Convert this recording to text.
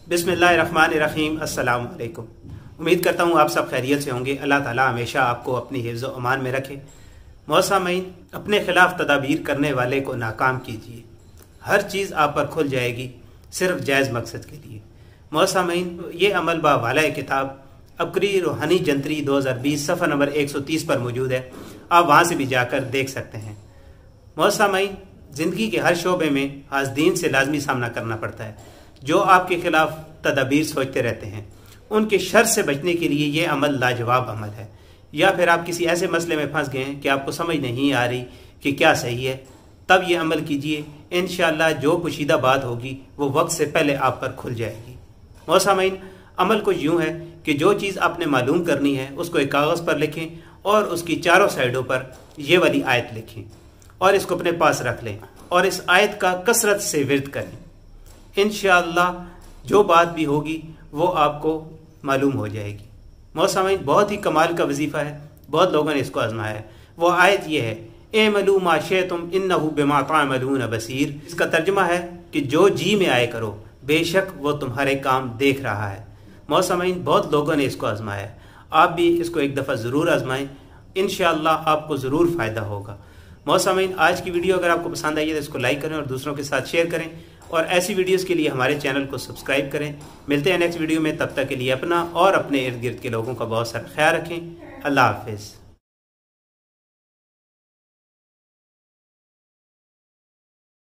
बिस्मिल्लाहिर्रहमानिर्रहीम। अस्सलाम वालेकुम। उम्मीद करता हूँ आप सब खैरियत से होंगे। अल्लाह ताला हमेशा आपको अपनी हिफ्ज़ व अमान में रखे। मौसामीन, अपने खिलाफ तदाबीर करने वाले को नाकाम कीजिए। हर चीज़ आप पर खुल जाएगी सिर्फ जायज़ मकसद के लिए। मौसामीन, ये अमल बावाला किताब अबकरी रूहानी जंतरी 2020 सफ़ा नंबर 130 पर मौजूद है। आप वहाँ से भी जाकर देख सकते हैं। मौसामीन, ज़िंदगी के हर शोबे में हासदीन से लाजमी सामना करना पड़ता है, जो आपके खिलाफ तदाबीर सोचते रहते हैं। उनके शर से बचने के लिए ये अमल लाजवाब अमल है। या फिर आप किसी ऐसे मसले में फंस गए हैं कि आपको समझ नहीं आ रही कि क्या सही है, तब ये अमल कीजिए। इंशाअल्लाह जो पोशीदा बात होगी वो वक्त से पहले आप पर खुल जाएगी। मौसामीन, अमल कुछ यूँ है कि जो चीज़ आपने मालूम करनी है उसको एक कागज़ पर लिखें और उसकी चारों साइडों पर ये वाली आयत लिखें और इसको अपने पास रख लें और इस आयत का कसरत से विर्द करें। इंशाअल्लाह जो बात भी होगी वो आपको मालूम हो जाएगी। मौसामीन, बहुत ही कमाल का वजीफ़ा है, बहुत लोगों ने इसको आजमाया है। वो आयत ये है, ए मलू माशे तुम इन्नहु बिमा तामलून बसीर। इसका तर्जुमा है कि जो जी में आए करो, बेशक वो तुम्हारे काम देख रहा है। मौसामीन, बहुत लोगों ने इसको आजमाया है। आप भी इसको एक दफ़ा ज़रूर आजमाएं, इंशाअल्लाह आपको ज़रूर फ़ायदा होगा। मौसामीन, आज की वीडियो अगर आपको पसंद आई है तो इसको लाइक करें और दूसरों के साथ शेयर करें और ऐसी वीडियोस के लिए हमारे चैनल को सब्सक्राइब करें। मिलते हैं नेक्स्ट वीडियो में, तब तक के लिए अपना और अपने इर्द गिर्द के लोगों का बहुत सारा ख्याल रखें। अल्लाह हाफिज़।